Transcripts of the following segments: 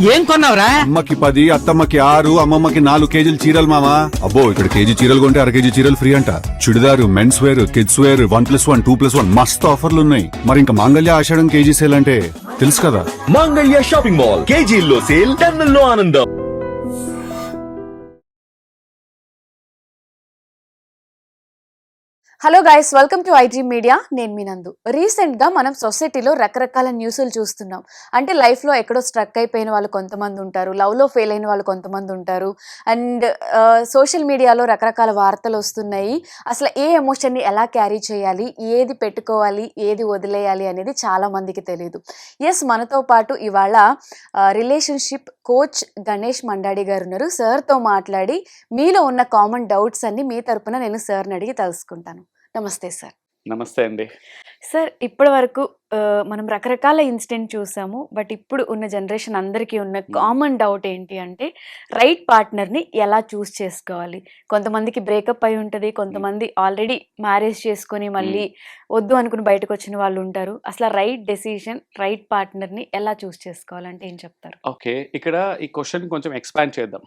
ఏం కొన్నావురా? అమ్మకి 10, అత్తమ్మకి 6, అమ్మమ్మకి 4 కేజీలు చీరలు మామా. అబ్బో ఇక్కడ కేజీ చీరలు కొంటే అర కేజీ చీరలు ఫ్రీ అంట. Chudidar, men's wear, kids wear 1+1, 2+1 మస్తు ఆఫర్లు ఉన్నాయి. మరి ఇంకా మాంగళ్య ఆషాఢం కేజీ సేల్ అంటే తెలుసు కదా. మాంగళ్య షాపింగ్ మాల్ కేజీల్లో సేల్, టన్నుల్లో ఆనందం. Hello guys, welcome to IT media. నేను మీ నందు. రీసెంట్గా మనం సొసైటీలో రకరకాల న్యూస్లు చూస్తున్నాం. అంటే లైఫ్లో ఎక్కడో స్ట్రక్ అయిపోయిన వాళ్ళు కొంతమంది ఉంటారు, లవ్లో ఫెయిల్ అయిన వాళ్ళు కొంతమంది ఉంటారు, అండ్ సోషల్ మీడియాలో రకరకాల వార్తలు వస్తున్నాయి. అసలు ఏ ఎమోషన్ని ఎలా క్యారీ చేయాలి, ఏది పెట్టుకోవాలి, ఏది వదిలేయాలి అనేది చాలామందికి తెలియదు. ఎస్, మనతో పాటు ఇవాళ రిలేషన్షిప్ కోచ్ గణేష్ మండాడి గారు ఉన్నారు. సార్తో మాట్లాడి మీలో ఉన్న కామన్ డౌట్స్ అన్ని మీ తరపున నేను సార్ని అడిగి తెలుసుకుంటాను. నమస్తే సార్. నమస్తే అండి. సార్, ఇప్పటి వరకు మనం రకరకాల ఇన్సిడెంట్ చూసాము. బట్ ఇప్పుడు ఉన్న జనరేషన్ అందరికీ ఉన్న కామన్ డౌట్ ఏంటి అంటే రైట్ పార్ట్నర్ని ఎలా చూస్ చేసుకోవాలి. కొంతమందికి బ్రేకప్ అయి ఉంటుంది, కొంతమంది ఆల్రెడీ మ్యారేజ్ చేసుకొని మళ్ళీ వద్దు అనుకుని బయటకు వచ్చిన వాళ్ళు ఉంటారు. అసలు రైట్ డెసిషన్, రైట్ పార్ట్నర్ని ఎలా చూస్ చేసుకోవాలంటే ఏం చెప్తారు? ఓకే, ఇక్కడ ఈ క్వశ్చన్ కొంచెం ఎక్స్పాండ్ చేద్దాం.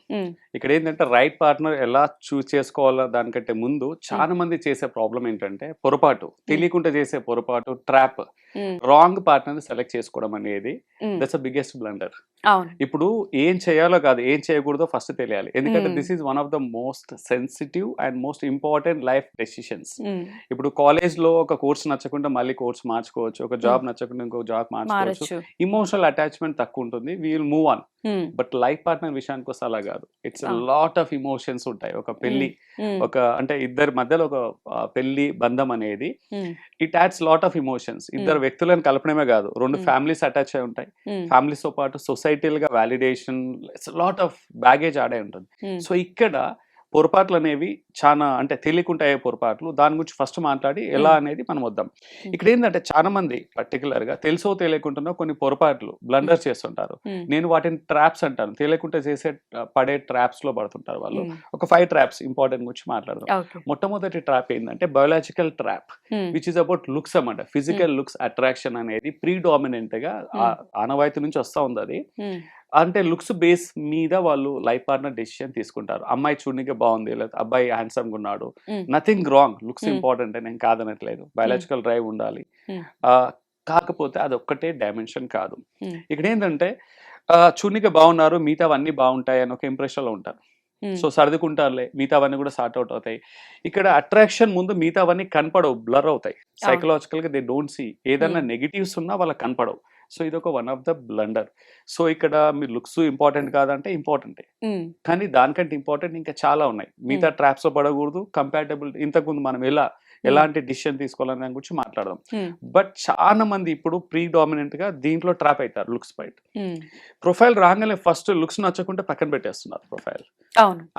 ఇక్కడ ఏంటంటే రైట్ పార్ట్నర్ ఎలా చూస్ చేసుకోవాలో దానికంటే ముందు చాలా మంది చేసే ప్రాబ్లం ఏంటంటే పొరపాటు, తెలియకుండా చేసే పొరపాటు, ట్రాప్, రాంగ్ పార్ట్నర్ సెలెక్ట్ చేసుకోవడం అనేది దట్స్ ద బిగ్గెస్ట్ బ్లండర్. ఇప్పుడు ఏం చేయాలో కాదు, ఏం చేయకూడదో ఫస్ట్ తెలియాలి. ఎందుకంటే this is one of the most sensitive and most important life decisions. ఇప్పుడు కాలేజ్ లో ఒక కోర్స్ నచ్చకుండా మళ్ళీ కోర్స్ మార్చుకోవచ్చు, ఒక జాబ్ నచ్చకుండా ఇంకో జాబ్ మార్చుకోవచ్చు. ఇమోషనల్ అటాచ్మెంట్ తక్కువ ఉంటుంది, we will move on. But life partner విషయానికి వస్తే అలా కాదు. ఇట్స్ లాట్ ఆఫ్ ఇమోషన్స్ ఉంటాయి. ఒక పెళ్లి, ఒక అంటే ఇద్దరి మధ్యలో ఒక పెళ్లి బంధం అనేది it adds lot of emotions. ఇద్దరు వ్యక్తులను కలపడమే కాదు, రెండు ఫ్యామిలీస్ అటాచ్ అయి ఉంటాయి. ఫ్యామిలీస్ తో పాటు సొసైటీల్ గా వాలిడేషన్, లాట్ ఆఫ్ బ్యాగేజ్ ఆడే ఉంటుంది. సో ఇక్కడ పొరపాట్లు అనేవి చాలా అంటే తెలియకుండా అయ్యే పొరపాట్లు. దాని గురించి ఫస్ట్ మాట్లాడి ఎలా అనేది మనం వద్దాం. ఇక్కడ ఏంటంటే చాలా మంది పర్టికులర్ గా తెలుసో తెలియకుండా కొన్ని పొరపాట్లు బ్లండర్ చేస్తుంటారు. నేను వాటిని ట్రాప్స్ అంటాను. తెలియకుండా చేసే పడే ట్రాప్స్ లో పడుతుంటారు వాళ్ళు. ఒక 5 ట్రాప్స్ ఇంపార్టెంట్ గురించి మాట్లాడదాం. మొట్టమొదటి ట్రాప్ ఏంటంటే biological trap, which is about looks అన్నమాట. ఫిజికల్ లుక్స్ అట్రాక్షన్ అనేది ప్రీడామినెంట్ గా ఆనవాయితీ నుంచి వస్తా ఉంది. అది అంటే లుక్స్ బేస్ మీద వాళ్ళు లైఫ్ పార్ట్నర్ డెసిషన్ తీసుకుంటారు. అమ్మాయి చూడడానికి బాగుంది, లేదా అబ్బాయి హ్యాండ్సమ్ గా ఉన్నాడు, నథింగ్ రాంగ్. లుక్స్ ఇంపార్టెంట్, నేను కాదనట్లేదు. బయాలజికల్ డ్రైవ్ ఉండాలి, కాకపోతే అది ఒక్కటే డైమెన్షన్ కాదు. ఇక్కడ ఏంటంటే చూడడానికి బాగున్నారు, మిగతావన్నీ బాగుంటాయి అని ఒక ఇంప్రెషన్ లో ఉంటారు. సో సర్దుకుంటారులే, మిగతావన్నీ కూడా సార్ట్ అవుట్ అవుతాయి. ఇక్కడ అట్రాక్షన్ ముందు మిగతావన్నీ కనపడవు, బ్లర్ అవుతాయి. సైకలాజికల్ గా దే డోంట్ సీ. ఏదైనా నెగిటివ్స్ ఉన్నా వాళ్ళకి కనపడవు. సో ఇది ఒక one of the blunder. So ఇక్కడ మీ లుక్స్ ఇంపార్టెంట్ కాదంటే ఇంపార్టెంటే, కానీ దానికంటే ఇంపార్టెంట్ ఇంకా చాలా ఉన్నాయి. మిగతా ట్రాప్స్ లో పడకూడదు. కంపాటబుల్, ఇంతకుముందు మనం ఎలాంటి డిసిషన్ తీసుకోవాలని దాని గురించి మాట్లాడదాం. బట్ చాలా మంది ఇప్పుడు ప్రీడామినెంట్ గా దీంట్లో ట్రాప్ అవుతారు లుక్స్ బయట. ప్రొఫైల్ రాగానే ఫస్ట్ లుక్స్ నచ్చకుంటే పక్కన పెట్టేస్తున్నారు ప్రొఫైల్.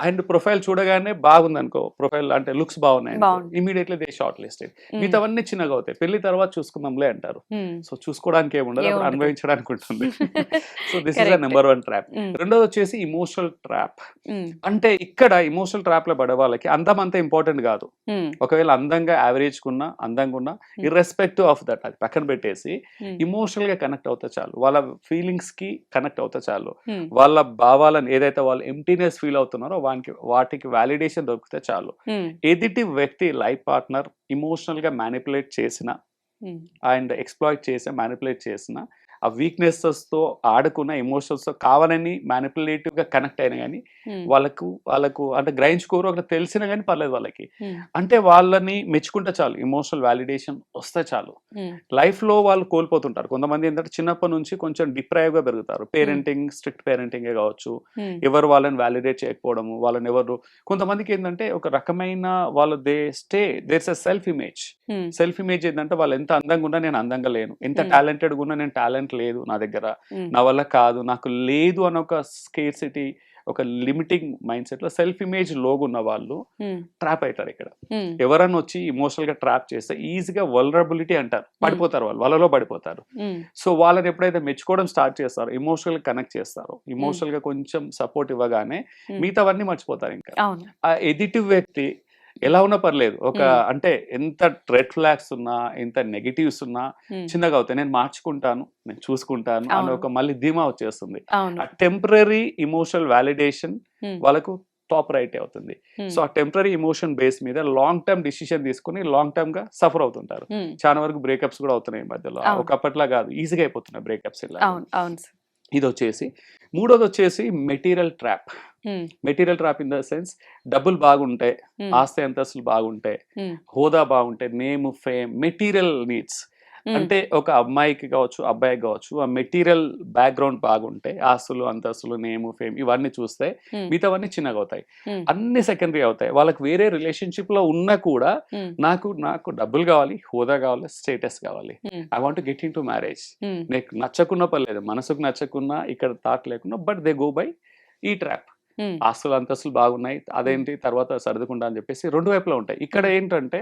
అండ్ ప్రొఫైల్ చూడగానే బాగుంది అనుకో, ప్రొఫైల్ అంటే లుక్స్ బాగున్నాయి, ఇమీడియట్లీ దే షార్ట్ లిస్టెడ్. మిగతావన్నీ చిన్నగా అవుతాయి, పెళ్లి తర్వాత చూసుకుందాంలే అంటారు. సో చూసుకోవడానికి ఏముండదు, అప్పుడు అనుభవించడానికి ఉంటుంది. So this is number 1 trap. రెండోది వచ్చేసి ఇమోషనల్ ట్రాప్. అంటే ఇక్కడ ఇమోషనల్ ట్రాప్ లో పడే వాళ్ళకి అందం అంత ఇంపార్టెంట్ కాదు. ఒకవేళ అందంగా యావరేజ్ కున్నా, అందంగా ఉన్నా, ఇర్రెస్పెక్టివ్ ఆఫ్ దట్ అది పక్కన పెట్టేసి ఇమోషనల్ గా కనెక్ట్ అవుతా చాలు, వాళ్ళ ఫీలింగ్స్ కి కనెక్ట్ అవుతా చాలు, వాళ్ళ భావాలను ఏదైతే వాళ్ళు ఎంప్టీనెస్ ఫీల్ అవుతున్నారో వాటికి వాలిడేషన్ దొరికితే చాలు. ఎదుటి వ్యక్తి లైఫ్ పార్ట్నర్ ఇమోషనల్ గా మ్యానిపులేట్ చేసిన అండ్ ఎక్స్ప్లాయిట్ చేసి మ్యానిపులేట్ చేసిన, ఆ వీక్నెసెస్ తో ఆడుకున్న, ఎమోషన్స్ తో కావాలని మ్యానిపులేటివ్ గా కనెక్ట్ అయినా కానీ వాళ్ళకు అంటే గ్రహించుకోరు, అక్కడ తెలిసినా కానీ పర్లేదు వాళ్ళకి. అంటే వాళ్ళని మెచ్చుకుంటే చాలు, ఇమోషనల్ వాలిడేషన్ వస్తే చాలు. లైఫ్ లో వాళ్ళు కోల్పోతుంటారు. కొంతమంది ఏంటంటే చిన్నప్పటి నుంచి కొంచెం డిప్రైవ్ గా పెరుగుతారు. పేరెంటింగ్, స్ట్రిక్ట్ పేరెంటింగ్ కావచ్చు, ఎవరు వాళ్ళని వాలిడేట్ చేయకపోవడము, వాళ్ళని ఎవరు. కొంతమందికి ఏంటంటే ఒక రకమైన వాళ్ళు there's a self image. Self image ఏంటంటే వాళ్ళు ఎంత అందంగా ఉన్నా నేను అందంగా లేను, ఎంత టాలెంటెడ్ ఉన్నా నేను టాలెంట్ లేదు నా దగ్గర, నా వల్ల కాదు, నాకు లేదు అని ఒక స్కేర్సిటీ, ఒక లిమిటింగ్ మైండ్ సెట్ లో సెల్ఫ్ ఇమేజ్ లోగు ఉన్న వాళ్ళు ట్రాప్ అవుతారు. ఇక్కడ ఎవరన్నా వచ్చి ఇమోషనల్ గా ట్రాప్ చేస్తే ఈజీగా వల్నరబిలిటీ అంటారు, పడిపోతారు, వాళ్ళలో పడిపోతారు. సో వాళ్ళని ఎప్పుడైతే మెచ్చుకోవడం స్టార్ట్ చేస్తారో, ఇమోషనల్ గా కనెక్ట్ చేస్తారో, ఇమోషనల్ గా కొంచెం సపోర్ట్ ఇవ్వగానే మిగతావన్నీ మర్చిపోతారు. ఇంకా ఆ ఎడిటివ్ వ్యక్తి ఎలా ఉన్నా పర్లేదు ఒక Hmm. అంటే ఎంత రెడ్ ఫ్లాగ్స్ ఉన్నా ఎంత నెగిటివ్స్ ఉన్నా Hmm. చిన్నగా అవుతాయి, నేను మార్చుకుంటాను, నేను చూసుకుంటాను అని అవును. ఒక మళ్ళీ ధీమా వచ్చేస్తుంది. అవును. ఆ టెంపరీ ఇమోషనల్ వ్యాలిడేషన్ Hmm. వాళ్ళకు టాప్ రైట్ అవుతుంది. Hmm. సో ఆ టెంపరీ ఇమోషన్ బేస్ మీద లాంగ్ టర్మ్ డిసిషన్ తీసుకుని లాంగ్ టర్మ్ గా సఫర్ అవుతుంటారు. Hmm. చాలా వరకు బ్రేకప్స్ కూడా అవుతున్నాయి ఈ మధ్యలో. అవును. ఒకప్పట్లా కాదు, ఈజీగా అయిపోతున్నాయి బ్రేకప్స్ ఇలా. అవును. అవును సార్. ఇది వచ్చేసి మూడోది వచ్చేసి material trap. Hmm. Material trap in the sense డబ్బులు బాగుంటాయి, Hmm. ఆస్తి అంతస్తులు బాగుంటాయి, Hmm. హోదా బాగుంటాయి, name fame, material needs. Hmm. అంటే ఒక అమ్మాయికి కావచ్చు అబ్బాయికి కావచ్చు ఆ మెటీరియల్ బ్యాక్గ్రౌండ్ బాగుంటే ఆస్తులు అంతస్తులు నేమ్ ఫేమ్ ఇవన్నీ చూస్తే Hmm. మిగతావన్నీ చిన్నగా అవుతాయి, Hmm. అన్ని సెకండరీ అవుతాయి. వాళ్ళకి వేరే రిలేషన్షిప్ లో ఉన్నా కూడా Hmm. నాకు నాకు డబ్బులు కావాలి, హోదా కావాలి, స్టేటస్ కావాలి, Hmm. I want get in to marriage. Hmm. నీకు నచ్చకున్నా పర్లేదు, మనసుకు నచ్చకున్నా ఇక్కడ థాట్ లేకున్నా, బట్ దే గో బై ఈ ట్రాప్. Hmm. ఆస్తులు అంతస్తులు బాగున్నాయి, అదేంటి తర్వాత సర్దుకుంటా అని చెప్పేసి రెండు వైపులా ఉంటాయి. ఇక్కడ ఏంటంటే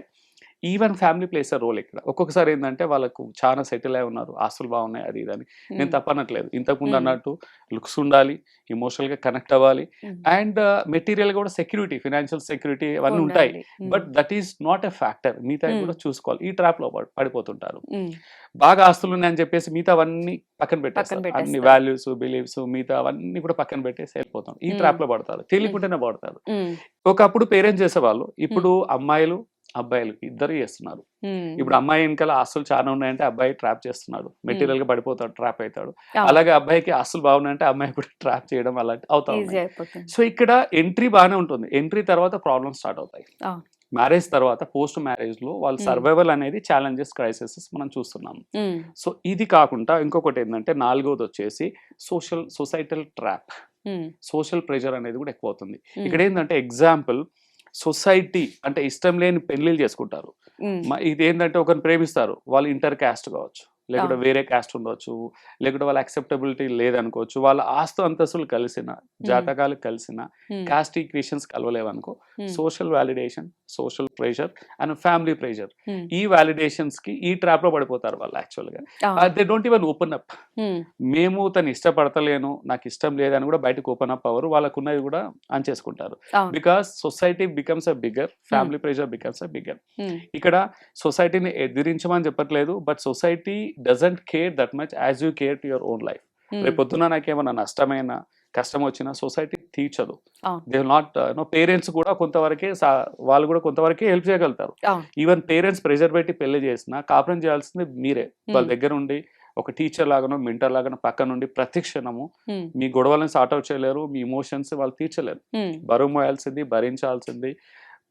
even family plays a role. ఇక్కడ ఒక్కొక్కసారి ఏంటంటే వాళ్ళకు చాలా సెటిల్ అయి ఉన్నారు, ఆస్తులు బాగున్నాయి, అది ఇది అని. నేను Hmm. తప్పనట్లేదు, ఇంతకుముందు Hmm. అన్నట్టు లుక్స్ ఉండాలి, ఎమోషనల్ గా కనెక్ట్ అవ్వాలి, Hmm. అండ్ మెటీరియల్ కూడా సెక్యూరిటీ, ఫినాన్షియల్ సెక్యూరిటీ అవన్నీ ఉంటాయి. ఉండాలి. Hmm. But that is not a factor. మిగతా Hmm. కూడా చూసుకోవాలి. ఈ ట్రాప్ లో పడిపోతుంటారు. Hmm. బాగా ఆస్తులు ఉన్నాయని చెప్పేసి మిగతా అవన్నీ పక్కన పెట్టేస్తారు, అన్ని పెట్టేస్తారు. వాల్యూస్ బిలీవ్స్ మిగతా అవన్నీ కూడా పక్కన పెట్టేసి వెళ్ళిపోతాం. ఈ Hmm. ట్రాప్ లో పడతారు, తెలియకుండానే పడతారు. Hmm. ఒకప్పుడు పేరెంట్స్ చేసేవాళ్ళు, ఇప్పుడు అమ్మాయిలు అబ్బాయిలు ఇద్దరు చేస్తున్నారు. Hmm. ఇప్పుడు అమ్మాయి వెనకాల ఆస్తులు చాలా ఉన్నాయంటే అబ్బాయి ట్రాప్ చేస్తున్నాడు, మెటీరియల్ గా పడిపోతాడు, ట్రాప్ అవుతాడు. అవును. అలాగే అబ్బాయికి ఆస్తులు బాగున్నాయంటే అమ్మాయి కూడా ట్రాప్ చేయడం అలాంటి అవుతా ఈజీ ఉన్నాయి. అయిపోతుంది. సో ఇక్కడ ఎంట్రీ బాగానే ఉంటుంది, ఎంట్రీ తర్వాత ప్రాబ్లమ్ స్టార్ట్ అవుతాయి. అవును. మ్యారేజ్ తర్వాత పోస్ట్ మ్యారేజ్ లో వాళ్ళ Hmm. సర్వైవల్ అనేది ఛాలెంజెస్ క్రైసిస్ మనం చూస్తున్నాం. Hmm. సో ఇది కాకుండా ఇంకొకటి ఏంటంటే నాలుగోది వచ్చేసి societal trap. Hmm. Social pressure అనేది కూడా ఎక్కువ అవుతుంది. Hmm. ఇక్కడ ఏంటంటే ఎగ్జాంపుల్ సొసైటీ అంటే ఇష్టం లేని పెళ్లిళ్ళు చేసుకుంటారు. Hmm. ఇది ఏంటంటే ఒకరిని ప్రేమిస్తారు, వాళ్ళు ఇంటర్ క్యాస్ట్ కావచ్చు, లేకుంటే అవును. వేరే క్యాస్ట్ ఉండొచ్చు, లేకుంటే వాళ్ళ అక్సెప్టబిలిటీ లేదనుకోవచ్చు, వాళ్ళ ఆస్తు అంతస్తులు కలిసిన, జాతకాలు కలిసిన, Hmm. కాస్ట్ ఈక్వేషన్స్ కలవలేవనుకో, Hmm. Social validation, social pressure and family pressure, Hmm. ఈ వాలిడేషన్స్ కి ఈ ట్రాప్ లో పడిపోతారు వాళ్ళు. యాక్చువల్గా అవును. They don't even open up. Hmm. మేము తను ఇష్టపడతలేను, నాకు ఇష్టం లేదని కూడా బయటకు ఓపెన్ అప్ అవ్వరు, వాళ్ళకున్నది కూడా ఆన్ చేసుకుంటారు. అవును. Because society becomes a bigger, family pressure becomes a bigger. Hmm. ఇక్కడ సొసైటీని ఎదిరించమని చెప్పట్లేదు, but society doesn't care that much as you care to your own life. Hmm. రేపు పొద్దున నాకేమన్నా నష్టమైనా కష్టం వచ్చినా సొసైటీ తీర్చదు. అవును. దే విల్ నాట్ పేరెంట్స్ కూడా కొంతవరకే వాళ్ళు కూడా కొంతవరకే హెల్ప్ చేయగలుగుతారు. అవును. ఈవెన్ పేరెంట్స్ ప్రెషర్ పెట్టి పెళ్లి చేసినా కాపురం చేయాల్సింది మీరే. వాళ్ళ దగ్గర ఉండి ఒక టీచర్ లాగానో మెంటర్ లాగానో పక్క నుండి ప్రతి క్షణము Hmm. మీ గొడవలను సార్ట్అవుట్ చేయలేరు, మీ ఇమోషన్స్ వాళ్ళు తీర్చలేరు. Hmm. బరువు మోయాల్సింది, భరించాల్సింది,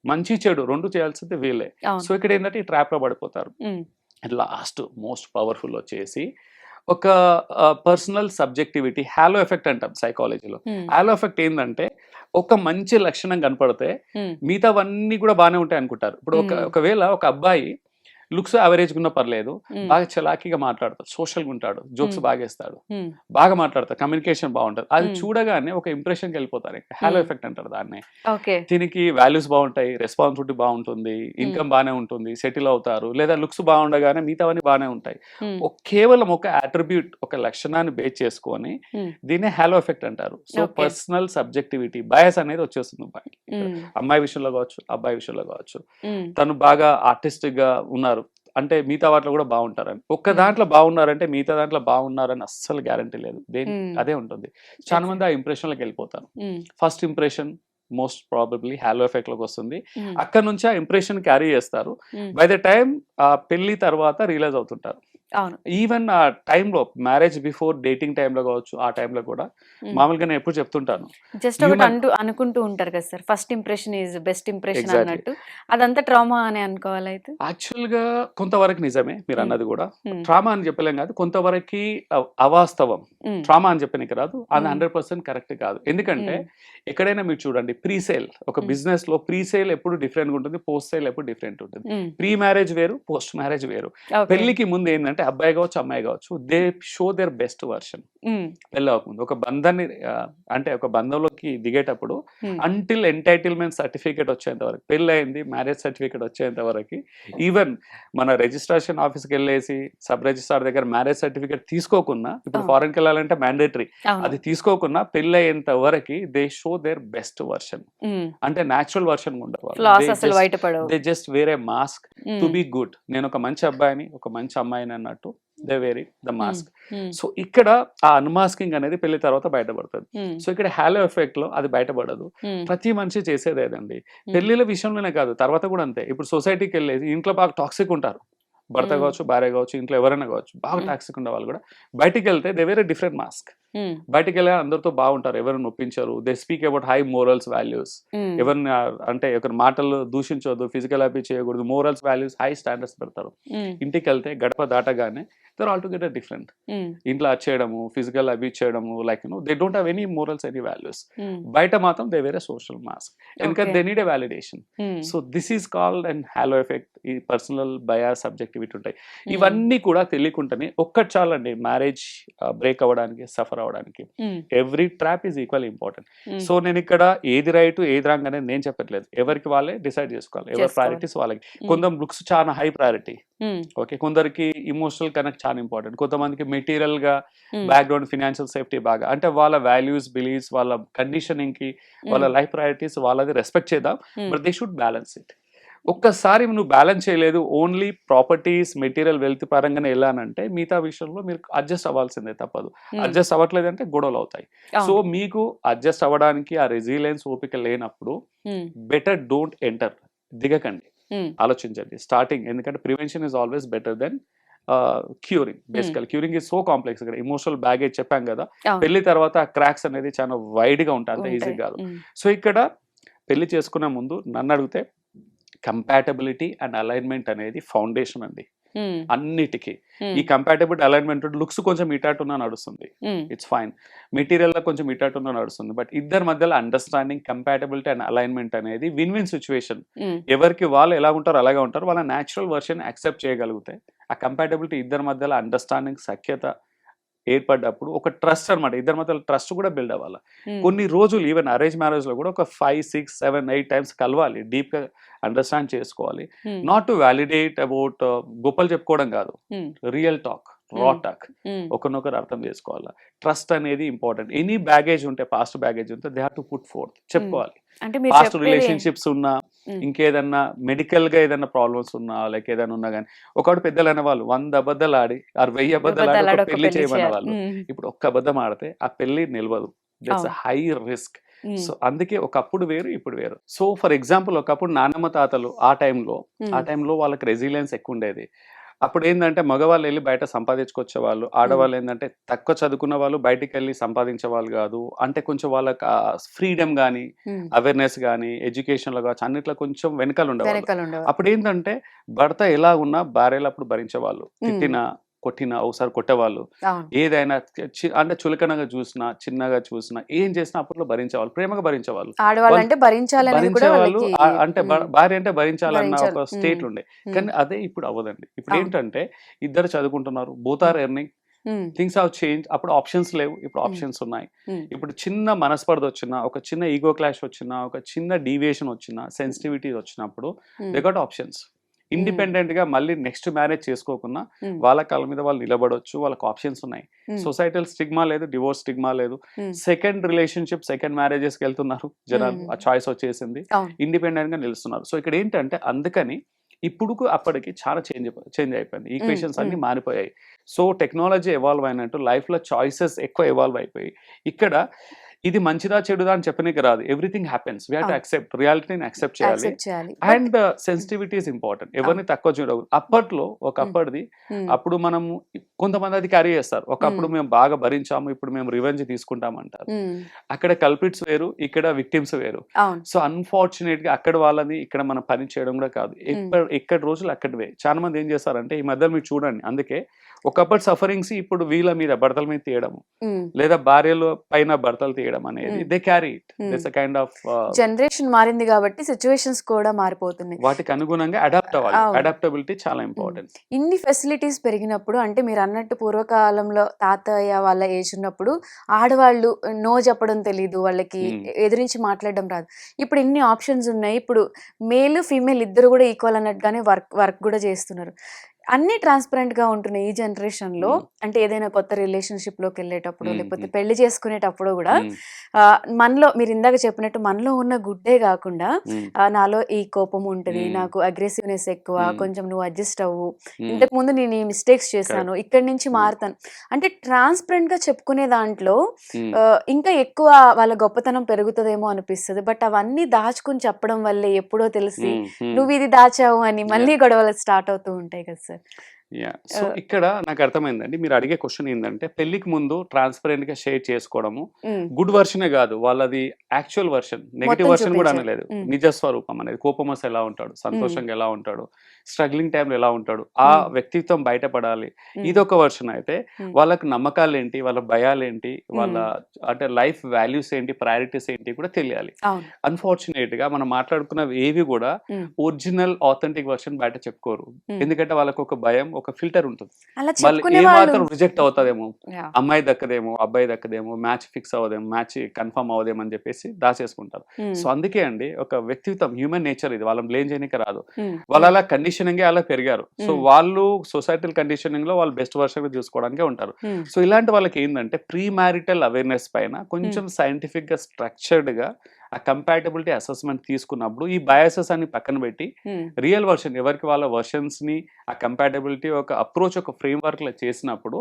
మంచి చెడు రెండు చేయాల్సింది వీళ్ళే. అవును. సో ఇక్కడ ఏంటంటే ఈ ట్రాప్ లో పడిపోతారు. Hmm. లాస్ట్ మోస్ట్ పవర్ఫుల్ వచ్చేసి ఒక పర్సనల్ సబ్జెక్టివిటీ, హాలో ఎఫెక్ట్ అంటాం సైకాలజీలో. Hmm. హాలో ఎఫెక్ట్ ఏంటంటే ఒక మంచి లక్షణం కనపడితే Hmm. మిగతావన్నీ కూడా బాగానే ఉంటాయి అనుకుంటారు. ఇప్పుడు ఒకవేళ ఒక అబ్బాయి లుక్స్ యావరేజ్ ఉన్నా పర్లేదు, Hmm. బాగా చలాకీగా మాట్లాడతాడు, సోషల్గా ఉంటాడు, జోక్స్ Hmm. బాగా వేస్తాడు, Hmm. బాగా మాట్లాడతాడు, కమ్యూనికేషన్ బాగుంటుంది, అది Hmm. చూడగానే ఒక ఇంప్రెషన్కి వెళ్ళిపోతారు. Hollow Hmm. ఎఫెక్ట్ అంటారు దాన్ని. Okay. దీనికి వాల్యూస్ బాగుంటాయి, రెస్పాన్సిబిలిటీ బాగుంటుంది, ఇన్కమ్ బాగానే ఉంటుంది, సెటిల్ అవుతారు, లేదా లుక్స్ బాగుండగానే మిగతావన్నీ బాగానే ఉంటాయి. Hmm. కేవలం ఒక అట్రిబ్యూట్, ఒక లక్షణాన్ని బేస్ చేసుకొని Hmm. దీన్ని హాలో ఎఫెక్ట్ అంటారు. So Okay. Personal subjectivity bias అనేది వచ్చేస్తుంది అబ్బాయికి. Hmm. అమ్మాయి విషయంలో కావచ్చు, అబ్బాయి విషయంలో కావచ్చు. Hmm. తను బాగా ఆర్టిస్టిక్ గా ఉన్నారు అంటే మిగతా వాటిలో కూడా బాగుంటారని, ఒక్క దాంట్లో బాగున్నారంటే మిగతా దాంట్లో బాగున్నారని అస్సలు గ్యారంటీ లేదు. Hmm. అదే ఉంటుంది. చాలా మంది ఆ ఇంప్రెషన్ లోకి వెళ్ళిపోతారు. Hmm. First impression most probably halo effect లోకి వస్తుంది. Hmm. అక్కడ నుంచి ఆ ఇంప్రెషన్ క్యారీ చేస్తారు. Hmm. బై ద టైం ఆ పెళ్లి తర్వాత రియలైజ్ అవుతుంటారు. అవును. ఈవెన్ ఆ టైంలో మ్యారేజ్ బిఫోర్ డేటింగ్ టైంలో కావచ్చు, ఆ టైంలో కూడా Hmm. మామూలుగా నేను ఎప్పుడు చెప్తుంటాను, జస్ట్ ఒకటి Human- అనుకుంటూ ఉంటారు కదా sir, first impression is best impression Exactly. అన్నట్టు. అదంతా ట్రామా అని అనుకోవాలి అయితే. యాక్చువల్ గా కొంతవరకు నిజమే మీరు అన్నది కూడా. Hmm. ట్రామా అని చెప్పలేం కాదు, కొంతవరకు అవాస్తవం. Hmm. ట్రామా అని చెప్పనికి రాదు, అది Hmm. 100% కరెక్ట్ కాదు. ఎందుకంటే Hmm. ఎక్కడైనా మీరు చూడండి, ప్రీ సేల్ ఒక Hmm. బిజినెస్ లో ప్రీ సేల్ ఎప్పుడు డిఫరెంట్ ఉంటుంది, పోస్ట్ సేల్ ఎప్పుడు డిఫరెంట్ ఉంటుంది. Hmm. ప్రీ మ్యారేజ్ వేరు, పోస్ట్ మ్యారేజ్ వేరు. Okay. పెళ్లికి ముందు ఏంటంటే అంటే అబ్బాయి కావచ్చు అమ్మాయి కావచ్చు, they show their best version పెళ్ళి అవ్వకముందు. ఒక బంధాన్ని అంటే ఒక బంధంలోకి దిగేటప్పుడు అంటిల్ ఎంటైటిల్మెంట్ సర్టిఫికేట్ వచ్చేంత వరకు, పెళ్ళి అయింది మ్యారేజ్ సర్టిఫికేట్ వచ్చేంత వరకు, ఈవెన్ మన రిజిస్ట్రేషన్ ఆఫీస్కి వెళ్ళేసి సబ్ రిజిస్ట్రార్ దగ్గర మ్యారేజ్ సర్టిఫికేట్ తీసుకోకున్నా, ఇప్పుడు ఫారెన్కి వెళ్ళాలంటే మ్యాండేటరీ, అది తీసుకోకున్నా పెళ్ళి అయ్యేంత వరకు they show their best version, అంటే న్యాచురల్ వర్షన్ ఉండదు. They just wear a mask to be good. నేను ఒక మంచి అబ్బాయిని ఒక మంచి అమ్మాయిని అన్నట్టు they wear the mask. So ఇక్కడ ఆ అన్మాస్కింగ్ అనేది పెళ్లి తర్వాత బయటపడుతుంది. సో ఇక్కడ హాలో ఎఫెక్ట్ లో అది బయటపడదు. ప్రతి మనిషి చేసేదేదండి, పెళ్లిల విషయంలోనే కాదు, తర్వాత కూడా అంతే. ఇప్పుడు సొసైటీకి వెళ్ళేసి ఇంట్లో బాగా టాక్సిక్ ఉంటారు, భర్త కావచ్చు భార్య కావచ్చు ఇంట్లో ఎవరైనా కావచ్చు, బాగా టాక్సిక్ ఉండే వాళ్ళు కూడా బయటికి వెళ్తే దే వేర్ డిఫరెంట్ మాస్క్. బయటికి వెళ్ళి అందరితో బాగుంటారు, ఎవరిని ఒప్పించారు, they speak about high morals values, ఎవరిని అంటే ఒకరి మాటలు దూషించవద్దు, ఫిజికల్ అబీ చేయకూడదు, మోరల్స్ వాల్యూస్ హై స్టాండర్డ్స్ పెడతారు. ఇంటికి వెళ్తే గడప దాటగానే దర్ ఆల్ టుగెదర్ డిఫరెంట్. ఇంట్లో వచ్చేయడము, ఫిజికల్ అబీ చేయడము, like they don't have any morals, any values. బయట మాత్రం దే వేర్ సోషల్ మాస్క్, ఎందుకంటే they need a validation. So this is called and halo effect. ఈ పర్సనల్ బయాస్, సబ్జెక్టివిటీ ఉంటాయి. ఇవన్నీ కూడా తెలియకుండానే ఒక్కటి చాలండి మ్యారేజ్ బ్రేక్ అవ్వడానికి, సఫర్ అవడానికి. Every trap is equal important. So నేను ఇక్కడ ఏది రైట్ ఏది రాంగ్ అనేది నేను చెప్పట్లేదు, ఎవరికి వాళ్ళే డిసైడ్ చేసుకోవాలి, ఎవరి ప్రయారిటీస్ వాళ్ళకి. కొందరు లుక్స్ చాలా హై ప్రయారిటీ, ఓకే, కొందరికి ఇమోషనల్ కనెక్ట్ చాలా ఇంపార్టెంట్, కొంతమందికి మెటీరియల్ గా బ్యాక్గ్రౌండ్, ఫినాన్షియల్ సేఫ్టీ బాగా, అంటే వాళ్ళ వాల్యూస్, బిలీవ్స్, వాళ్ళ కండిషనింగ్ కి, వాళ్ళ లైఫ్ ప్రయారిటీస్ వాళ్ళది రెస్పెక్ట్ చేద్దాం, but they should balance it. ఒక్కసారి నువ్వు బ్యాలెన్స్ చేయలేదు, ఓన్లీ ప్రాపర్టీస్, మెటీరియల్, వెల్త్ పరంగానే వెళ్ళానంటే మిగతా విషయంలో మీరు అడ్జస్ట్ అవ్వాల్సిందే, తప్పదు. అడ్జస్ట్ అవ్వట్లేదంటే గొడవలు అవుతాయి. సో మీకు అడ్జస్ట్ అవ్వడానికి ఆ రెసిలియన్స్, ఓపిక లేనప్పుడు బెటర్ డోంట్ ఎంటర్, దిగకండి, ఆలోచించండి స్టార్టింగ్. ఎందుకంటే prevention is always better then curing. Basically curing is so complex. ఇక్కడ ఎమోషనల్ బ్యాగేజ్ చెప్పాం కదా, పెళ్లి తర్వాత క్రాక్స్ అనేది చాలా వైడ్ గా ఉంటాయి, అంత ఈజీ కాదు. సో ఇక్కడ పెళ్లి చేసుకునే ముందు నన్ను అడిగితే కంపాటబిలిటీ అండ్ అలైన్మెంట్ అనేది ఫౌండేషన్ అండి అన్నిటికీ. ఈ కంపాటబిలిటీ, అలైన్మెంట్, లుక్స్ కొంచెం ఇటాటున్నా నడుస్తుంది, ఇట్స్ ఫైన్, మెటీరియల్ లో కొంచెం ఇటాటున్నా నడుస్తుంది, బట్ ఇద్దరి మధ్యలో అండర్స్టాండింగ్, కంపాటబిలిటీ అండ్ అలైన్మెంట్ అనేది విన్ విన్ సిచ్యువేషన్. ఎవరికి వాళ్ళు ఎలా ఉంటారు అలాగే ఉంటారు, వాళ్ళ న్యాచురల్ వర్షన్ యాక్సెప్ట్ చేయగలిగితే ఆ కంపాటబిలిటీ, ఇద్దరి మధ్యలో అండర్స్టాండింగ్, సఖ్యత ఏర్పడ్డప్పుడు ఒక ట్రస్ట్ అనమాట, ఇద్దరి మధ్యలో ట్రస్ట్ కూడా బిల్డ్ అవ్వాలి. కొన్ని రోజులు ఈవెన్ అరేంజ్ మ్యారేజ్ లో కూడా ఒక 5, 6, 7, 8 టైమ్స్ కలవాలి, డీప్ గా అండర్స్టాండ్ చేసుకోవాలి. నాట్ టు వ్యాలిడేట్ అబౌట్ గొప్పలు చెప్పుకోవడం కాదు, రియల్ టాక్, రా టాక్, ఒకరినొకరు అర్థం చేసుకోవాలి. ట్రస్ట్ అనేది ఇంపార్టెంట్. ఎనీ బ్యాగేజ్ ఉంటే, పాస్ట్ బ్యాగేజ్ ఉంటే they have to put forth, చెప్పుకోవాలి. పాస్ట్ రిలేషన్షిప్స్ ఉన్నా, ఇంకేదన్నా మెడికల్ గా ఏదైనా ప్రాబ్లమ్స్ ఉన్నా, లైక్ ఏదైనా ఉన్నా కానీ, ఒకటి పెద్దలు అనేవాళ్ళు 100 అబద్ధాలు ఆడి 1000 అబద్ధాలు ఆడి పెళ్లి చేయమనే వాళ్ళు. ఇప్పుడు ఒక్క అబద్ధం ఆడితే ఆ పెళ్లి నిలవదు, దట్స్ హై రిస్క్. సో అందుకే ఒకప్పుడు వేరు, ఇప్పుడు వేరు. సో ఫర్ ఎగ్జాంపుల్, ఒకప్పుడు నాన్నమ్మ తాతలు ఆ టైంలో వాళ్ళకి రెసిలియన్స్ ఎక్కువ ఉండేది. అప్పుడు ఏంటంటే మగవాళ్ళు వెళ్ళి బయట సంపాదించుకొచ్చే వాళ్ళు, ఆడవాళ్ళు ఏంటంటే తక్కువ చదువుకున్న వాళ్ళు బయటికి వెళ్ళి సంపాదించే వాళ్ళు కాదు. అంటే కొంచెం వాళ్ళకి ఫ్రీడమ్ కానీ, అవేర్నెస్ కానీ, ఎడ్యుకేషన్ లో కావచ్చు, అన్నిట్లో కొంచెం వెనకాల ఉండేవాళ్ళు. అప్పుడు ఏంటంటే భర్త ఎలా ఉన్నా భార్యలు అప్పుడు భరించేవాళ్ళు, తిట్టినా కొట్టినా, ఒకసారి కొట్టేవాళ్ళు, ఏదైనా అంటే చులకనగా చూసినా, చిన్నగా చూసినా, ఏం చేసినా అప్పట్లో భరించేవాళ్ళు, ప్రేమగా భరించేవాళ్ళు. భరించేవాళ్ళు అంటే భార్య అంటే భరించాలన్న ఒక స్టేట్ ఉండే. కానీ అదే ఇప్పుడు అవ్వదండి. ఇప్పుడు ఏంటంటే ఇద్దరు చదువుకుంటున్నారు, both are earning, things have change. అప్పుడు ఆప్షన్స్ లేవు, ఇప్పుడు ఆప్షన్స్ ఉన్నాయి. ఇప్పుడు చిన్న మనస్పర్ధ వచ్చినా, ఒక చిన్న ఈగో క్లాష్ వచ్చినా, ఒక చిన్న డీవియేషన్ వచ్చినా, సెన్సిటివిటీ వచ్చినప్పుడు దే గాట్ ఆప్షన్స్. ఇండిపెండెంట్ గా మళ్ళీ నెక్స్ట్ మ్యారేజ్ చేసుకోకుండా వాళ్ళ కాళ్ళ మీద వాళ్ళు నిలబడవచ్చు, వాళ్ళకి ఆప్షన్స్ ఉన్నాయి. సొసైటల్ స్టిగ్మా లేదు, డివోర్స్ స్టిగ్మా లేదు. సెకండ్ రిలేషన్షిప్, సెకండ్ మ్యారేజెస్ కి వెళ్తున్నారు జనాలు, ఆ చాయిస్ వచ్చేసింది, ఇండిపెండెంట్ గా నిలుస్తున్నారు. సో ఇక్కడ ఏంటంటే అందుకని ఇప్పుడు అప్పటికి చాలా చేంజ్ అయిపోయింది, ఈక్వేషన్స్ అన్ని మారిపోయాయి. సో టెక్నాలజీ ఎవాల్వ్ అయినట్టు లైఫ్ లో చాయిసెస్ ఎక్కువ ఎవాల్వ్ అయిపోయి, ఇక్కడ ఇది మంచిదా చెడుదా అని చెప్పనీకి రాదు, everything happens, we have to accept, రియాలిటీని యాక్సెప్ట్ చేయాలి. అండ్ సెన్సిటివిటీ ఇస్ ఇంపార్టెంట్, ఎవరిని తక్కువ చూడవు. అప్పట్లో ఒకప్పటిది, అప్పుడు మనము కొంతమంది అది క్యారీ చేస్తారు, ఒకప్పుడు మేము బాగా భరించాము, ఇప్పుడు మేము రివెంజ్ తీసుకుంటామంటారు. అక్కడ కల్పిట్స్ వేరు, ఇక్కడ విక్టిమ్స్ వేరు. సో అన్ఫార్చునేట్ గా అక్కడ వాళ్ళని ఇక్కడ మనం పని చేయడం కూడా కాదు, ఎక్కడ రోజులు అక్కడవే. చాలా మంది ఏం చేస్తారంటే ఈ మధ్య మీరు చూడండి, అందుకే ఒకప్పుడు సఫరింగ్స్ ఇప్పుడు వీళ్ళ మీద భర్తల మీద తీయడం లేదా భార్యల పైన భర్తలు తీయడం అనేది they carry it this kind of generation మారింది కాబట్టి సిచ్యువేషన్స్ కూడా మారిపోతున్నాయి. వాటికి అనుగుణంగా అడాప్ట్ అవ్వాలి. అవును. అడాప్టబిలిటీ చాలా ఇంపార్టెంట్. ఇన్ని ఫెసిలిటీస్ పెరిగినప్పుడు అంటే మీరు అన్నట్టు పూర్వకాలంలో తాతయ్య వాళ్ళ ఏజ్ ఉన్నప్పుడు ఆడవాళ్ళు నో చెప్పడం తెలీదు, వాళ్ళకి ఎదిరించి మాట్లాడడం రాదు. ఇప్పుడు ఇన్ని ఆప్షన్స్ ఉన్నాయి. ఇప్పుడు మేల్ ఫీమేల్ ఇద్దరు కూడా ఈక్వల్ అన్నట్టుగానే వర్క్ కూడా చేస్తున్నారు. అన్ని ట్రాన్స్పరెంట్ గా ఉంటున్నాయి ఈ జనరేషన్ లో. అంటే ఏదైనా కొత్త రిలేషన్షిప్ లోకి వెళ్ళేటప్పుడు లేకపోతే పెళ్లి చేసుకునేటప్పుడు కూడా మనలో మీరు ఇందాక చెప్పినట్టు మనలో ఉన్న గుడ్డే కాకుండా నాలో ఈ కోపం ఉంటది, నాకు అగ్రెసివ్నెస్ ఎక్కువ, కొంచెం నువ్వు అడ్జస్ట్ అవ్వు, ఇంతకు ముందు నేను ఈ మిస్టేక్స్ చేశాను, ఇక్కడి నుంచి మారుతాను అంటే ట్రాన్స్పరెంట్ గా చెప్పుకునే దాంట్లో ఇంకా ఎక్కువ వాళ్ళ గొప్పతనం పెరుగుతుందేమో అనిపిస్తుంది. బట్ అవన్నీ దాచుకుని చెప్పడం వల్లే ఎప్పుడో తెలిసి నువ్వు ఇది దాచావు అని మళ్ళీ గొడవలు స్టార్ట్ అవుతూ ఉంటాయి కదా సార్. సో ఇక్కడ నాకు అర్థమైందండి. మీరు అడిగే క్వశ్చన్ ఏంటంటే పెళ్లికి ముందు ట్రాన్స్పరెంట్ గా షేర్ చేసుకోవడము గుడ్ వర్షనే కాదు, వాళ్ళది యాక్చువల్ వర్షన్, నెగిటివ్ వర్షన్ కూడా అనలేదు. నిజ స్వరూపం అనేది, కోపం వస్తే ఎలా ఉంటాడు, సంతోషంగా ఎలా ఉంటాడు, స్ట్రగ్లింగ్ టైంలో ఎలా ఉంటాడు, ఆ వ్యక్తిత్వం బయటపడాలి. ఇదొక వర్షన్ అయితే వాళ్ళకి నమ్మకాలు ఏంటి, వాళ్ళ భయాలు ఏంటి, వాళ్ళ అంటే లైఫ్ వాల్యూస్ ఏంటి, ప్రయారిటీస్ ఏంటి కూడా తెలియాలి. అన్ఫార్చునేట్ గా మనం మాట్లాడుకున్నవి ఏవి కూడా ఒరిజినల్ ఆథెంటిక్ వర్షన్ బయట చెప్పుకోరు. ఎందుకంటే వాళ్ళకి ఒక భయం, ఒక ఫిల్టర్ ఉంటుంది. మళ్ళీ ఏ మాత్రం రిజెక్ట్ అవుతుందేమో, అమ్మాయి దక్కదేమో, అబ్బాయి దక్కదేమో, మ్యాచ్ ఫిక్స్ అవ్వదేమో, మ్యాచ్ కన్ఫర్మ్ అవ్వదేమో అని చెప్పేసి దాచేసుకుంటారు. సో అందుకే అండి ఒక వ్యక్తిత్వం, హ్యూమన్ నేచర్ ఇది, వాళ్ళని బ్లేమ్ చేయడానికి రాదు. వాళ్ళు అలా కండిషనింగ్ అలా పెరిగారు. సో వాళ్ళు సొసైటల్ కండిషనింగ్ లో వాళ్ళు బెస్ట్ వర్షన్ చూసుకోవడానికే ఉంటారు. సో ఇలాంటి వాళ్ళకి ఏంటంటే ప్రీ మ్యారిటల్ అవేర్నెస్ పైన కొంచెం సైంటిఫిక్ గా స్ట్రక్చర్డ్ గా ఆ కంపాటబిలిటీ అసెస్మెంట్ తీసుకున్నప్పుడు ఈ బయాసెస్ అన్ని పక్కన పెట్టి రియల్ వర్షన్, ఎవరికి వాళ్ళ వర్షన్స్ ని ఆ కంపాటబిలిటీ ఒక అప్రోచ్, ఒక ఫ్రేమ్ వర్క్ లో చేసినప్పుడు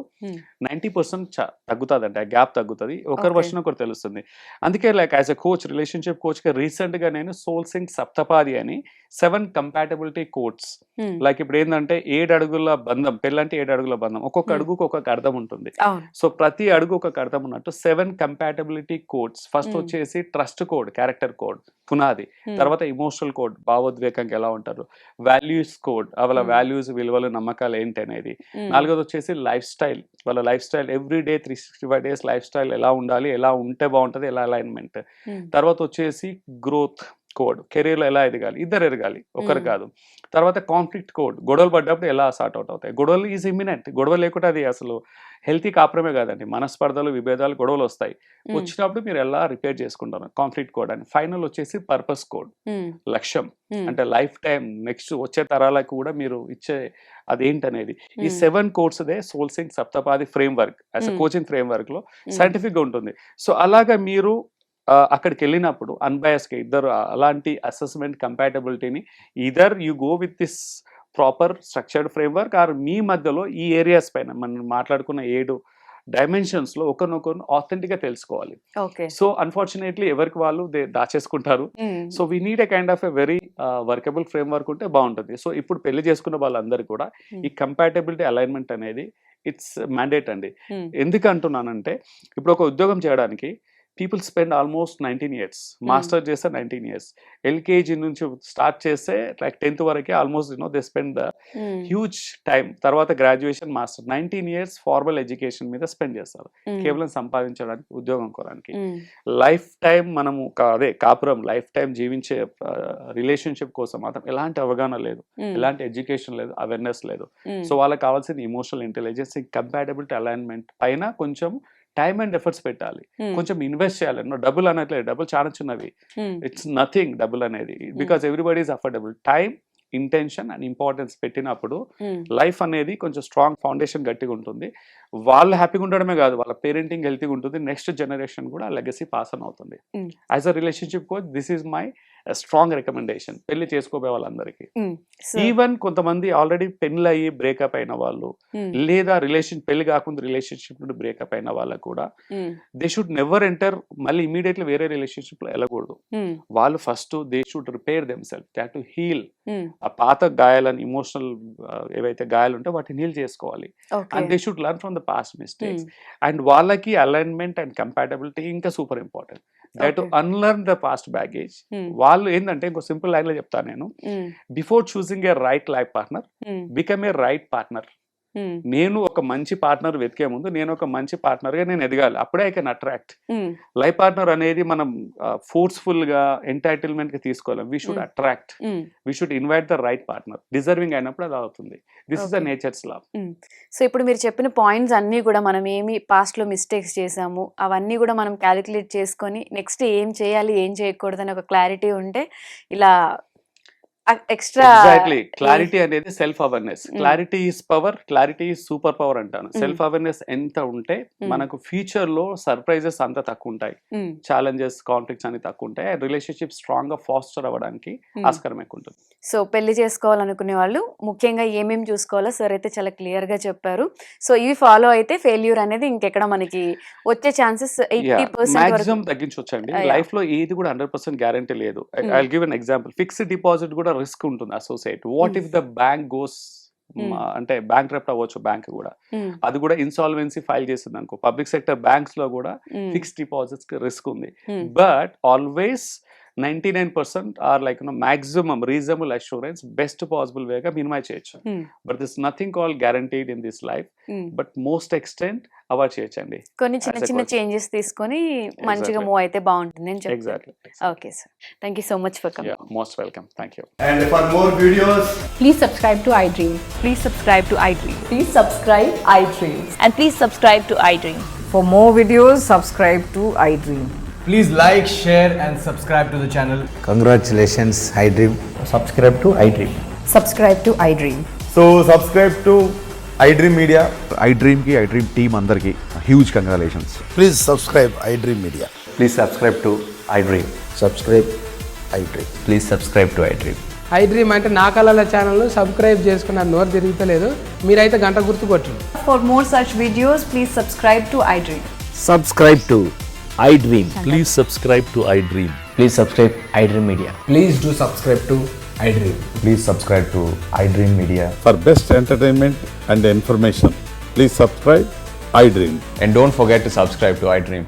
90% తగ్గుతుంది. అంటే ఆ గ్యాప్ తగ్గుతుంది, ఒకరి వర్షన్ ఒకరు తెలుస్తుంది. అందుకే like as a coach, relationship coach గా రీసెంట్ గా నేను సోల్ సింగ్ సప్తపాది అని 7 కంపాటబిలిటీ కోడ్స్, లైక్ ఇప్పుడు ఏంటంటే 7 అడుగుల బంధం, పెళ్ళంటే 7 అడుగుల బంధం, ఒక్కొక్క అడుగుకు ఒక్కొక్క అర్థం ఉంటుంది. సో ప్రతి అడుగు ఒక్కొక్క అర్థం ఉన్నట్టు 7 కంపాటబిలిటీ కోడ్స్. ఫస్ట్ వచ్చేసి ట్రస్ట్ కోడ్, క్యారెక్టర్ కోడ్, పునాది. తర్వాత ఇమోషనల్ కోడ్, భావోద్వేగంగా ఎలా ఉంటారు. వాల్యూస్ కోడ్, వాళ్ళ వాల్యూస్, విలువలు, నమ్మకాలు ఏంటి అనేది. 4వది వచ్చేసి లైఫ్ స్టైల్, వాళ్ళ life style every day 365 days life style ఎలా ఉండాలి, ఎలా ఉంటే బాగుంటది, ఎలా అలైన్మెంట్. తర్వాత వచ్చేసి గ్రోత్ కోడ్, కెరీర్ లో ఎలా ఎదగాలి, ఇద్దరు ఎదగాలి, ఒకరు కాదు. తర్వాత కాన్ఫ్లిక్ట్ కోడ్, గొడవలు పడ్డప్పుడు ఎలా సార్ట్ అవుట్ అవుతాయి. గొడవలు ఈజ్ ఇమినెంట్, గొడవ లేకుండా అది అసలు హెల్తీ కాపురమే కాదండి. మనస్పర్ధలు, విభేదాలు, గొడవలు వస్తాయి. వచ్చినప్పుడు మీరు ఎలా రిపేర్ చేసుకుంటారు, కాన్ఫ్లిక్ట్ కోడ్ అని. ఫైనల్ వచ్చేసి పర్పస్ కోడ్, లక్ష్యం, అంటే లైఫ్ టైం నెక్స్ట్ వచ్చే తరాలకు కూడా మీరు ఇచ్చే అదేంటనేది. ఈ 7 కోడ్స్ దే సోల్ సింగ్ Saptapadi framework, as a coaching framework లో సైంటిఫిక్ గా ఉంటుంది. సో అలాగా మీరు అక్కడికి వెళ్ళినప్పుడు అన్బయాస్గా ఇద్దరు అలాంటి అసెస్మెంట్ కంపాటబిలిటీని either you go with this proper structured framework, or మీ మధ్యలో ఈ ఏరియాస్ పైన మనం మాట్లాడుకున్న 7 డైమెన్షన్స్ లో ఒకరినొకరు ఆథెంటిక్ గా తెలుసుకోవాలి. సో అన్ఫార్చునేట్లీ ఎవరికి వాళ్ళు దాచేసుకుంటారు. So we need a kind of a very workable framework ఉంటే బాగుంటుంది. సో ఇప్పుడు పెళ్లి చేసుకున్న వాళ్ళందరూ కూడా ఈ కంపాటబిలిటీ అలైన్మెంట్ అనేది ఇట్స్ మ్యాండేట్ అండి. ఎందుకు అంటున్నానంటే ఇప్పుడు ఒక ఉద్యోగం చేయడానికి people spend almost 19 years, master చేస్తే 19 years, ఎల్కేజీ నుంచి స్టార్ట్ చేస్తే లైక్ 10th వరకే almost they spend huge time. తర్వాత graduation, master, 19 years formal education మీద స్పెండ్ చేస్తారు కేవలం సంపాదించడానికి, ఉద్యోగం కోరానికి. లైఫ్ టైం మనము అదే కాపురం, లైఫ్ టైం జీవించే రిలేషన్షిప్ కోసం మాత్రం ఎలాంటి అవగాహన లేదు, ఎలాంటి ఎడ్యుకేషన్ లేదు, అవేర్నెస్ లేదు. సో వాళ్ళకి కావాల్సిన ఇమోషనల్ ఇంటెలిజెన్స్, కంపాటబిలిటీ అలైన్మెంట్ పైన కొంచెం టైమ్ అండ్ ఎఫర్ట్స్ పెట్టాలి, కొంచెం ఇన్వెస్ట్ చేయాలి. డబ్బులు అనట్లేదు, డబ్బులు చాలా చిన్నవి, ఇట్స్ నథింగ్ డబ్బులు అనేది, because everybody is affordable. Time, intention and importance పెట్టినప్పుడు లైఫ్ అనేది కొంచెం స్ట్రాంగ్ ఫౌండేషన్ గట్టిగా ఉంటుంది. వాళ్ళు హ్యాపీగా ఉండడమే కాదు, వాళ్ళ పేరెంటింగ్ హెల్తీగా ఉంటుంది, నెక్స్ట్ జనరేషన్ కూడా లెగసీ పాస్ ఆన్ అవుతుంది. As a relationship coach this is my strong recommendation పెళ్లి చేసుకోబోయే వాళ్ళందరికీ. ఈవెన్ కొంతమంది ఆల్రెడీ పెళ్లి అయ్యి బ్రేకప్ అయిన వాళ్ళు, లేదా పెళ్లి కాకుండా రిలేషన్షిప్ నుండి బ్రేకప్ అయిన వాళ్ళకు కూడా దే షుడ్ నెవర్ ఎంటర్ మళ్ళీ ఇమీడియట్లీ వేరే రిలేషన్షిప్ లో వెళ్ళకూడదు. వాళ్ళు first they should repair them self, they have to heal. ఆ పాత గాయాలని, ఇమోషనల్ ఏవైతే గాయాలు ఉంటే వాటిని హీల్ చేసుకోవాలి. And they should learn from the past mistakes. And వాళ్ళకి అలైన్మెంట్ అండ్ కంపాటబిలిటీ ఇంకా super important. They to unlearn the past baggage. వాళ్ళు ఏంటంటే ఇంకో సింపుల్ లైన్ లో చెప్తాను నేను, before choosing A right life partner become a right partner. నేను ఒక మంచి పార్ట్నర్ వెతికే ముందు నేను ఒక మంచి పార్ట్నర్ గా నేను ఎదగాలి, అప్పుడే I can attract. Life partner అనేది మనం ఫోర్స్ఫుల్ గా ఎంటైటిల్మెంట్ గా తీసుకోవాలి. We should attract, we should invite the right partner. Deserving అయినప్పుడు అది అవుతుంది. This is the nature's law. So ఇప్పుడు మీరు చెప్పిన పాయింట్స్ అన్నీ కూడా మనం ఏమి పాస్ట్ లో మిస్టేక్స్ చేసాము అవన్నీ కూడా మనం క్యాలిక్యులేట్ చేసుకొని నెక్స్ట్ ఏం చేయాలి ఏం చేయకూడదు అని ఒక క్లారిటీ ఉంటే ఇలా ఎక్స్ట్రా ఎగ్జాక్ట్లీ. క్లారిటీ అనేది self awareness. Clarity is power, clarity is super power అంటాను. సెల్ఫ్ అవేర్నెస్ ఎంత ఉంటే మనకు ఫ్యూచర్ లో సర్ప్రైజెస్ అంత తక్కువ ఉంటాయి, ఛాలెంజెస్ కాన్ఫ్లిక్ట్స్ అన్ని తక్కువ ఉంటాయి, రిలేషన్షిప్ స్ట్రాంగ్ గా ఫాస్టర్ అవ్వడానికి ఆస్కారం ఎక్కువ ఉంటుంది. సో పెళ్లి చేసుకోవాలనుకునే వాళ్ళు ముఖ్యంగా ఏమేమి చూసుకోవాలో సార్ అయితే చాలా క్లియర్ గా చెప్పారు. సో ఇవి ఫాలో అయితే ఫెయిల్యూర్ అనేది ఇంకెక్కడ మనకి వచ్చే ఛాన్సెస్ 80% మాక్సిమం తగ్గించవచ్చండి. లైఫ్ లో ఏది కూడా 100% గ్యారంటీ లేదు. I give an example. Fixed deposit కూడా రిస్క్ ఉంటుంది associate. What if the bank goes అంటే బ్యాంక్ క్రప్ట్ అవ్వచ్చు, బ్యాంక్ కూడా అది కూడా ఇన్సాల్వెన్సీ ఫైల్ చేసింది అనుకో. పబ్లిక్ సెక్టర్ బ్యాంక్స్ లో కూడా ఫిక్స్డ్ డిపాజిట్స్ కి రిస్క్ ఉంది. But always 99% or like maximum reasonable assurance best possible వేగా మినిమైజ్ చేయొచ్చు. But this nothing call guaranteed in this life. But most extent avoid చేయొచ్చండి. కొన్ని చిన్న చిన్న చేంజెస్ తీసుకొని మంచిగా మూవ్ అయితే బాగుంటుంది అని చెప్పారు. Exactly. Okay sir, thank you so much for coming. Most welcome. Thank you. And for more videos, Please subscribe to iDream. Please subscribe to iDream. Please subscribe iDream. And please subscribe to iDream. For more videos, subscribe to iDream. please like, share, and subscribe to the channel. Congratulations, iDream. Subscribe to iDream. Subscribe to iDream. So subscribe to iDream Media. iDream కి iDream team అందరికి huge congratulations. Please subscribe iDream Media. Please subscribe to iDream. Subscribe iDream. Please subscribe to iDream. iDream అంటే నా కళల channel subscribe చేసుకున్న నోరు తిరుగుతలేదు, మీరైతే గంట గుర్తు కొట్టండి. For more such videos, please subscribe to iDream. Subscribe to iDream. Please subscribe to iDream. Please subscribe iDream Media. Please do subscribe to iDream. Please subscribe to iDream Media. For best entertainment and information, please subscribe iDream. And don't forget to subscribe to iDream.